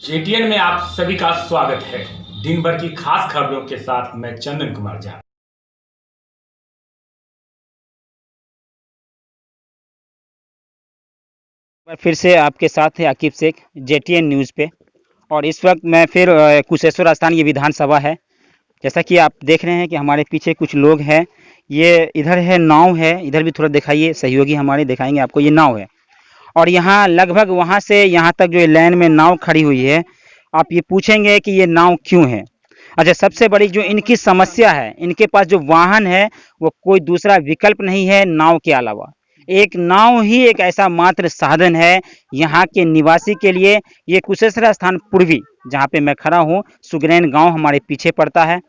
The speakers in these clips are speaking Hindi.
जेटीएन में आप सभी का स्वागत है। दिन भर की खास खबरों के साथ मैं चंदन कुमार झा। मैं फिर से आपके साथ है आकिब शेख जेटीएन न्यूज़ पे। और इस वक्त मैं फिर कुशेश्वर स्थान ये विधानसभा है। जैसा कि आप देख रहे हैं कि हमारे पीछे कुछ लोग हैं। ये इधर है नाव है, इधर भी थोड़ा दिखाइए, सहयोगी हमारे दिखाएंगे आपको। ये नाव है और यहाँ लगभग वहाँ से यहाँ तक जो लाइन में नाव खड़ी हुई है, आप ये पूछेंगे कि ये नाव क्यों है। अच्छा, सबसे बड़ी जो इनकी समस्या है, इनके पास जो वाहन है वो कोई दूसरा विकल्प नहीं है नाव के अलावा। एक नाव ही एक ऐसा मात्र साधन है यहाँ के निवासी के लिए। ये कुशेश्वर स्थान पूर्वी जहाँ पे मैं खड़ा हूँ, सुगरैन गांव हमारे पीछे पड़ता है।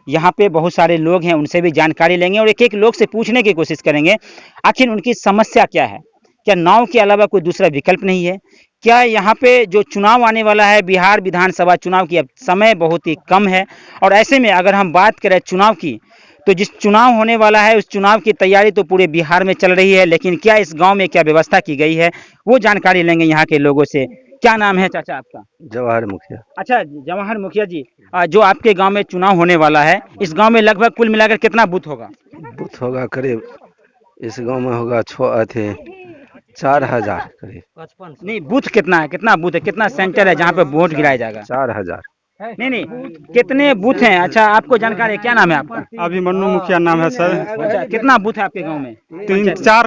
यहाँ पे बहुत सारे लोग हैं, उनसे भी जानकारी लेंगे और एक एक लोग से पूछने की कोशिश करेंगे आखिर उनकी समस्या क्या है। क्या नाव के अलावा कोई दूसरा विकल्प नहीं है? क्या यहाँ पे जो चुनाव आने वाला है, बिहार विधानसभा चुनाव की, अब समय बहुत ही कम है और ऐसे में अगर हम बात करें चुनाव की, तो जिस चुनाव होने वाला है उस चुनाव की तैयारी तो पूरे बिहार में चल रही है, लेकिन क्या इस गांव में क्या व्यवस्था की गई है वो जानकारी लेंगे यहाँ के लोगों से। क्या नाम है चाचा आपका? जवाहर मुखिया। अच्छा, जवाहर मुखिया जी, जो आपके गांव में चुनाव होने वाला है, इस गांव में लगभग कुल मिलाकर कितना बूथ होगा? बूथ होगा करीब, इस गांव में होगा 4,000 करीब। नहीं, बूथ कितना है, कितना बूथ है, कितना सेंटर है जहाँ पे वोट गिराया जाएगा? 4,000। नहीं नहीं, कितने बूथ हैं? अच्छा, आपको जानकारी है? क्या नाम है आपका? अभिमन्यु मुखिया नाम है सर। अच्छा, कितना बूथ है आपके गांव में? 4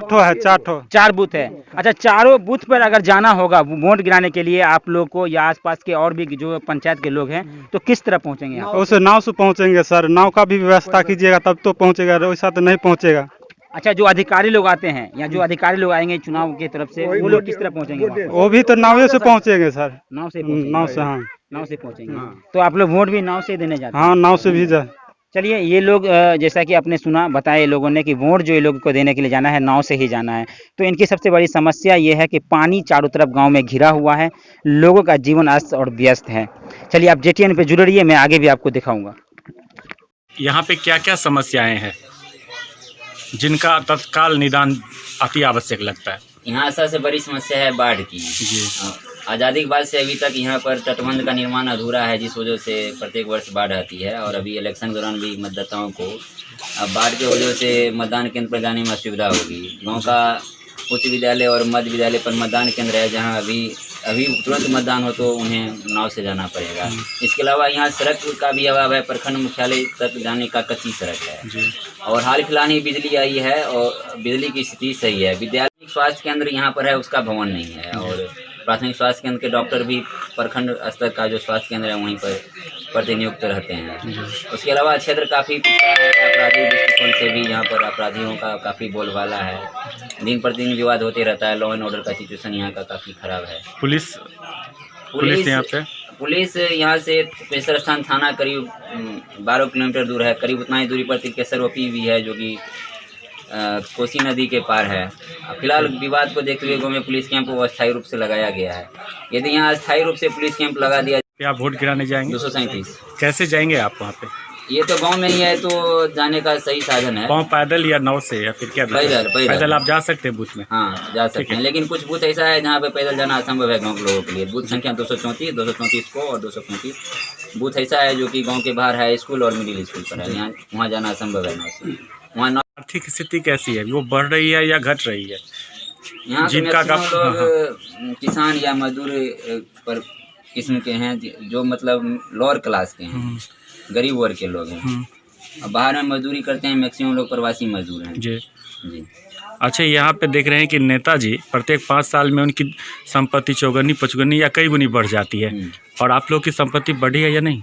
चार बूथ है। अच्छा, चारों बूथ पर अगर जाना होगा वोट गिराने के लिए आप लोग को या आसपास के और भी जो पंचायत के लोग हैं, तो किस तरह पहुंचेंगे आप? उसे नाव से पहुंचेंगे सर। नाव का भी व्यवस्था कीजिएगा तब तो पहुंचेगा, वैसा तो नहीं पहुंचेगा। अच्छा, जो अधिकारी लोग आते हैं या जो अधिकारी लोग आएंगे चुनाव की तरफ से, वो लोग किस तरह पहुंचेंगे वहाँ? वो भी तो नाव से पहुंचेंगे सर। नाव से पहुंचेंगे? नाव से, हाँ नाव से पहुंचेंगे। तो आप लोग वोट भी नाव से देने जाते हैं? हाँ, नाव से भी जा। चलिए, ये लोग जैसा कि आपने सुना, बताया लोगों ने कि वोट जो ये लोग को देने के लिए जाना है नाव से ही जाना है। तो इनकी सबसे बड़ी समस्या ये है कि पानी चारों तरफ गांव में घिरा हुआ है, लोगों का जीवन अस्त और व्यस्त है। चलिए, आप जेटीएन पे जुड़े रहिए, मैं आगे भी आपको दिखाऊंगा। यहाँ पे क्या क्या समस्याएं हैं जिनका तत्काल निदान अति आवश्यक लगता है? यहाँ सबसे बड़ी समस्या है बाढ़ की। आज़ादी के बाद से अभी तक यहाँ पर तटबंध का निर्माण अधूरा है, जिस वजह से प्रत्येक वर्ष बाढ़ आती है। और अभी इलेक्शन के दौरान भी मतदाताओं को अब बाढ़ की वजह से मतदान केंद्र पर जाने में असुविधा होगी। गांव का उच्च विद्यालय और मध्य विद्यालय पर मतदान केंद्र है, जहां अभी तुरंत मतदान हो तो उन्हें नाव से जाना पड़ेगा। इसके अलावा यहाँ सड़क का भी अभाव है, प्रखंड मुख्यालय तक जाने का कच्ची सड़क है। और हाल फिलहाल ही बिजली आई है और बिजली की स्थिति सही है। विद्यालय स्वास्थ्य केंद्र यहाँ पर है, उसका भवन नहीं है। और प्राथमिक स्वास्थ्य केंद्र के डॉक्टर भी प्रखंड स्तर का जो स्वास्थ्य केंद्र है वहीं पर प्रतिनियुक्त रहते हैं। उसके अलावा क्षेत्र काफ़ी पिछड़ा है, अपराधी दृष्टिकोण से भी यहाँ पर अपराधियों का काफ़ी बोलबाला है। दिन प्रतिदिन विवाद होते रहता है। लॉ एंड ऑर्डर का सिचुएशन यहाँ का काफ़ी खराब है। पुलिस यहाँ से कुशेश्वर स्थान थाना करीब 12 किलोमीटर दूर है। करीब उतना ही दूरी पर तिरकेश्वर ओपी भी है, जो कि कोसी नदी के पार है। फिलहाल विवाद को देखते हुए गाँव में पुलिस कैंप अस्थायी रूप से लगाया गया है। यदि यहाँ अस्थायी रूप से पुलिस कैंप लगा दिया, आप वोट गिराने जाएंगे? 237। कैसे जाएंगे आप वहाँ पे? ये तो गांव में ही है, तो जाने का सही साधन है। पाँव पैदल या नाव से या फिर क्या? पैदल आप जा सकते हैं बूथ में? हाँ, जा सकते हैं, लेकिन कुछ बूथ ऐसा है जहाँ पे पैदल जाना असंभव है गांव के लोगों के लिए। बूथ संख्या 234 को और 235 बूथ ऐसा है जो कि गांव के बाहर है, स्कूल और मिडिल स्कूल पर है। यहाँ वहाँ जाना असंभव है नाव से। वहाँ आर्थिक स्थिति कैसी है, वो बढ़ रही है या घट रही है? यहाँ तो मैक्सिमम लोग किसान या मजदूर पर किस्म के हैं, जो मतलब लोअर क्लास के हैं, गरीब वर्ग के लोग हैं। अब बाहर में मजदूरी करते हैं, मैक्सिमम लोग प्रवासी मजदूर हैं। जी। जी। अच्छा, यहाँ पे देख रहे हैं कि नेताजी प्रत्येक 5 साल में उनकी संपत्ति चौगुनी पचगुनी या कई गुनी बढ़ जाती है, और आप लोग की संपत्ति बढ़ी है या नहीं?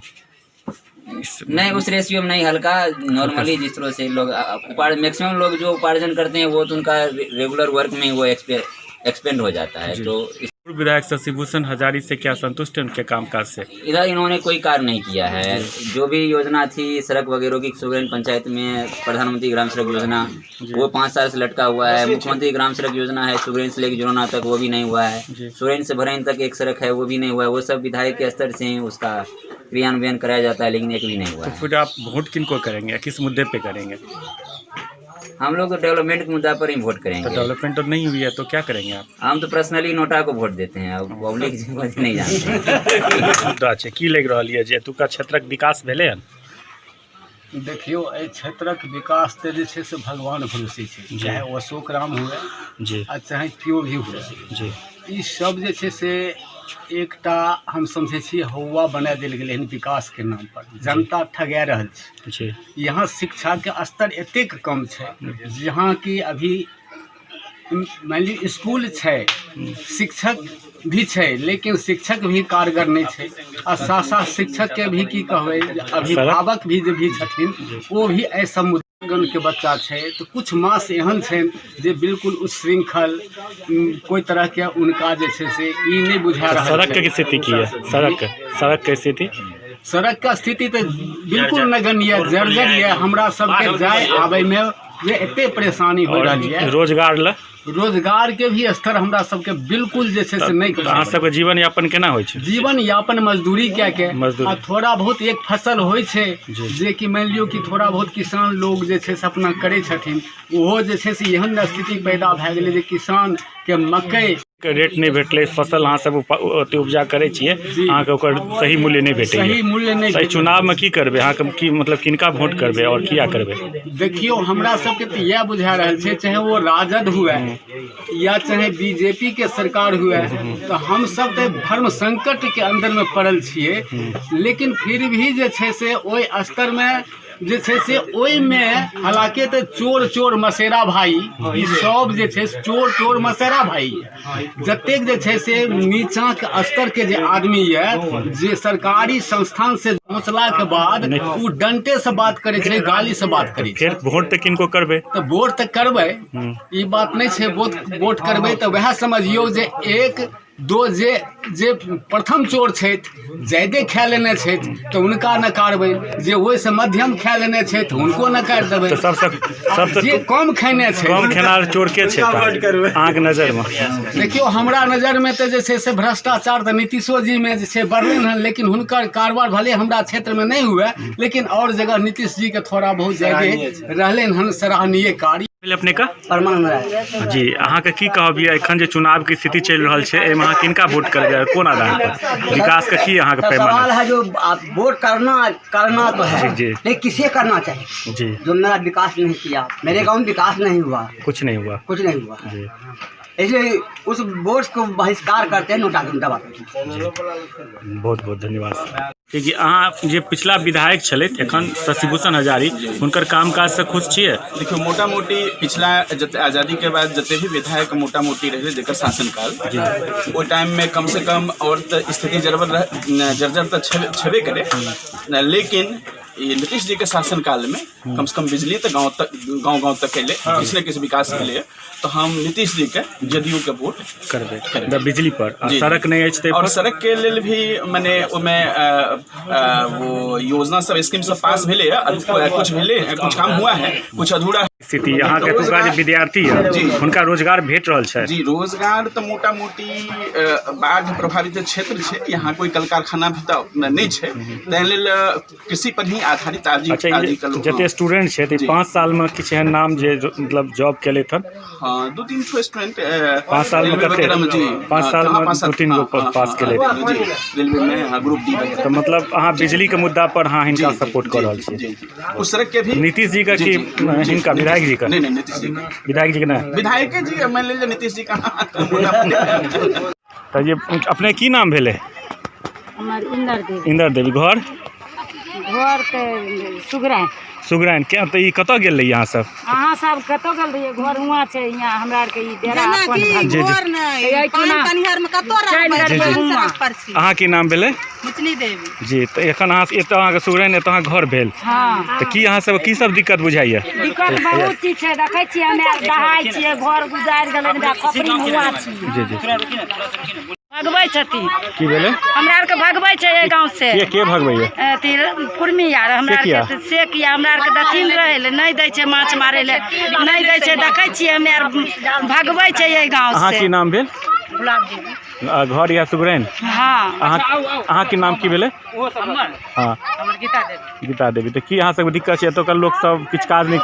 नहीं, उस रेशियो में नहीं, हल्का नॉर्मली जिस तरह से लोग मैक्सिमम लोग जो उपार्जन करते हैं वो तो उनका रेगुलर वर्क में वो एक्सपेंड हो जाता है। तो विधायक शशिभूषण हजारी से क्या संतुष्ट है उनके कामकाज से? इधर इन्होंने कोई कार्य नहीं किया है। जो भी योजना थी सड़क वगैरह की, सुगरैन पंचायत में प्रधानमंत्री ग्राम सड़क योजना, वो 5 साल से लटका हुआ है। मुख्यमंत्री ग्राम सड़क योजना है सुगरैन से लेकर जुड़ना तक, वो भी नहीं हुआ है। सुगरैन से भरैन तक एक सड़क है, वो भी नहीं हुआ है। वो सब विधायक के स्तर से उसका क्रियान्वयन कराया जाता है, लेकिन एक भी नहीं हुआ है। तो फिर आप वोट किनको करेंगे, किस मुद्दे पे करेंगे? हम लोग तो डेवलपमेंट के मुद्दा पर ही वोट तो करेंगे। डेवलपमेंट तो नहीं हुई है तो क्या करेंगे आप? हम तो पर्सनली नोटा को वोट देते हैं, अब पब्लिक नहीं जानते। मुद्दा छै की लागि रहल यऽ जे एतुका क्षेत्रक विकास भेलै हन? देखियो एहि क्षेत्रक विकास तऽ जे छै से भगवान भरोसे छै, चाहे ओ अशोक राम हुए जी आ चाहे केओ भी हुए। जी ई सब जे छै से एकटा हम समझै छियै हौवा बना देल गेलै हन विकास के नाम पर। जनता ठगा रहल छै। जी यहाँ शिक्षा के स्तर एतेक कम छै, जहाँ कि अभी मान ली स्कूल छै, शिक्षक भी छै, लेकिन शिक्षक भी कारगर नहीं छै। आ साथ साथ शिक्षक के भी की कहबै, अभिभावक भी जे भी छथिन वो भी ऐसा मुद्दगन के बच्चा छै। तो कुछ मास एहन छै जे बिल्कुल उच्छृंखल, कोई तरह के उनका जे छै से ई नहीं बुझा रहल सड़क छै। के स्थिति की है? सड़क के स्थिति सड़क का स्थिति तो बिल्कुल नगण्य जर्जर ये। हमरा सबके जाय आबे में जे एते परेशानी हो रही है। रोजगार के भी स्तर हमरा सबके बिल्कुल जे छै से नहीं। अहाँ सबके जीवन यापन केना होइ छै? जीवन यापन मजदूरी क्या के मजदूरी। आ थोड़ा बहुत एक फसल होइ छै जे कि मान लियो कि थोड़ा बहुत किसान लोग जे छै से अपना करे छथिन, ओहो जे छै से एहन स्थिति पैदा भए गेलै जे किसान के मकई के रेट नहीं भेटले, फसल अहाँ सब ओते उपजा करे छियै, अहाँ के ओकर सही मूल्य नहीं भेटैया। सही मूल्य नहीं सही चुनाव में की करबे अहाँ के, की मतलब किनका वोट करबे और किया करबे? देखियो हमरा सबके तो यह बुझा रहल छै, चाहे वो राजद हुए या चाहे बीजेपी के सरकार हुए, तो हम सब तो धर्म संकट के अंदर में पड़ल छियै। लेकिन फिर भी जे छै से ओइ स्तर में जे छै से ओइ में हालांकि तो चोर चोर मसेरा भाई, ई सब जे छै से चोर चोर मसेरा भाई। जतेक जे छै से नीचा के स्तर के जे आदमी है, जे सरकारी संस्थान से पहुँचला के बाद उ डंटे से बात करे छै, गाली से बात करे छै। फिर वोट तक किनको करबे? तो वोट तक करबै, ई बात नहीं छै। वोट करबै तो वह समझियो जे एक दो जे प्रथम चोर छथि, ज्यादे खा लेने छथि तो उनका नकारबै, जे ओहिसँ मध्यम खा लेने छथि हुनको नकार देबै। तो सबसे जे कम खेने छै, कम खेनार चोर के छै अहाँ के नजर में? देखियो हमरा नजर में तो जे छै से भ्रष्टाचार तो नीतीशो जी में जे छै बढ़लै हन, लेकिन हुनकर कारोबार भले हमरा क्षेत्र में नहीं हुए, लेकिन और जगह नीतीश जी के थोड़ा बहुत ज्यादे रहलै हन सराहनीय कार्य। अपने का परमान राय जी, अहाँ के की कहब ये एखन जे चुनाव के स्थिति चल रहल छै, एहिमे अहाँ किनका वोट करबै, कोन आधार पर? विकास का की अहाँ के पैमाना सवाल है जो आप वोट करना तो है, जी। लेकिन किसे करना चाहिए? जी, जो मेरा विकास नहीं किया, मेरे गांव में विकास नहीं हुआ, कुछ नहीं हुआ कुछ नहीं हुआ, जी। इसलिए उस वोट को बहिष्कार करते हैं, नोटा दबाते हैं। बहुत बहुत धन्यवाद। कि अहाँ जे पिछला विधायक छलथि एखन शशिभूषण हजारी, हुनकर कामकाज से खुश छियै? देखियो मोटा मोटी पिछला आज़ादी के बाद जते भी विधायक मोटा मोटी रहे जेकर शासनकाल, वो टाइम में कम से कम और स्थिति जर्जर तो छेबे करे, लेकिन ये नीतीश जी के शासनकाल में कम से कम बिजली तो गांव तक के लिए किसी न किसी विकास के लिए, तो हम नीतीश जी के जदयू के वोट करबे बिजली पर। सड़क नहीं अछि और सड़क के लिए भी माने वो योजना सब स्कीम सब पास भेले, कुछ भेले, कुछ काम हुआ है, कुछ अधूरा है। स्थिति यहाँ के तुका जे विद्यार्थी है हुनका रोजगार भेट रहल छै? जी, रोजगार तो मोटा मोटी बाढ़ प्रभावित क्षेत्र छै, यहाँ कोई कल कारखाना भी तो नहीं छै, तै लेल कृषि पर ही आधारित आजीविका। जते स्टूडेंट छै 5 साल में किछ एहन नाम जे मतलब जॉब केले थन? हाँ, 2-3 ठो स्टूडेंट 5 साल में कते? 5 साल में 2-3 गो पास केले रेलवे में ग्रुप डी वगैरह। तो मतलब अहाँ बिजली के मुद्दा पर हाँ हिनका सपोर्ट कर रहल छी? उस सड़क के भी नीतीश जी का कि हिनका विधायक जी का? नहीं नीतीश जी का। विधायक जी का ना? विधायक जी मान लीजिए नीतीश जी का। तो ये अपने की नाम भेले? हमार इंदर देवी। इंदर देवी। घर के सुगराइन क्या? तो ये कत गेल रही यहाँ सब? अहाँ सब कतौ गेल रहिए? घर हुआ छै यहाँ हमरा आर के ई डेरा अपन जी अहाँ की नाम भेले? मुचली देवी जी। तो एखन अहाँ एतऽ अहाँके सुगराइन एतऽ अहाँ घर भेल? हाँ। तो की अहाँ सब की सब दिक्कत बुझाइए? दिक्कत बहुत चीज छै, देखै छियै हमे दहाइ छियै, घर गुजारि गेलै, खपरी हुआ छी। जी जी। भगबै छथिन की भेले? हमरा आर के भगबै छै ए गांव से। के भगबै? अथी कुर्मी यार हमरा आर के से किया हमरा आर के दथिन रहै ले नहीं दै छै, माछ मारै ले नहीं दै छै, देखै छियै हमे आर भगबै छै ए गांव से। अहाँ की नाम भेल? गुलाब देवी। घर या सुगरैन? हाँ। अहाँ के नाम की भेले? हाँ गीता देवी। तो की अहाँ सबके दिक्कत छै? एतुका लोक सब किछु काज नहीं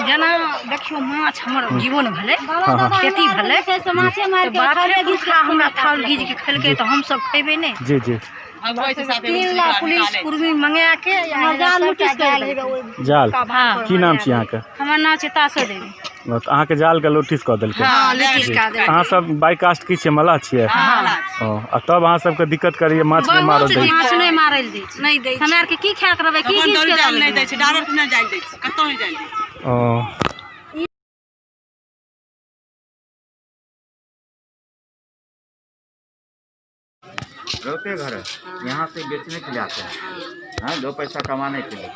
जेना देखियो माछ हमर जीवन भेलै, हाँ। खेती भेलै, तो बापे पुरखा हमरा थाल घीज के खेलकै तो हम सब खेबे नहीं। जी जी। 3 लाख पुलिस कुर्मी मंगा के जाल नोटिस जाल की नाम छी अहाँके? हमर नाम छै तासो देवी। तो अहाँके जाल के नोटिस कऽ देलकै? हाँ नोटिस कऽ देलकै। अहाँ सब बाई कास्ट की छियै? मल्लाह छियै? आ तब अहाँ सबके दिक्कत करिए माछ नहीं मारल दै? माछ नहीं मारल दै छै, नहीं दै छै। हमरा आर के की खाय के रहबै, की चीज के जाल नहीं दै छै, डायरेक्ट नहीं जाल दै छै, कतौ नहीं जाल दै छै। रोते घर है, यहाँ से बेचने के लिए आते हैं, हाँ 2 पैसा कमाने के लिए।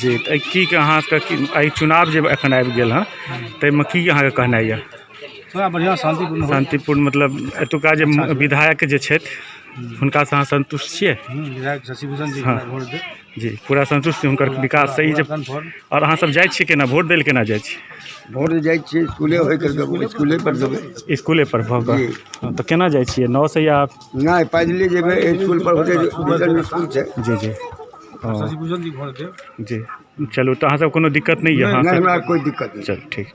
जी तो की अहाँके चुनाव जे एखन आबि गेल हँ ताहिमे की अहाँके कहनाइ यऽ? बड़ा बढ़िया शांतिपूर्ण शांतिपूर्ण मतलब एतुका जे विधायक जे छथि हुनकासँ अहाँ संतुष्ट छियै? विधायक शशिभूषण जी हाँ। वोट दे। जी पूरा संतुष्ट छी हुनकर विकास सही जे। और अहाँ सब जाइ छियै केना वोट दै लए केना जाइ छी? वोट जाइ छियै स्कूले होय कर देबै, स्कूले पर देबै। स्कूले पर भऽ कऽ? हाँ, तो केना जाइ छियै? 9 से या? नहीं पैदले जेबै, स्कूल पर होते स्कूल छै। जी जी। शशिभूषण जी वोट दे। जी चलू तो अहाँ सब कोनो दिक्कत नहीं है? हाँ नहीं हमरा कोई दिक्कत नहीं। चल ठीक।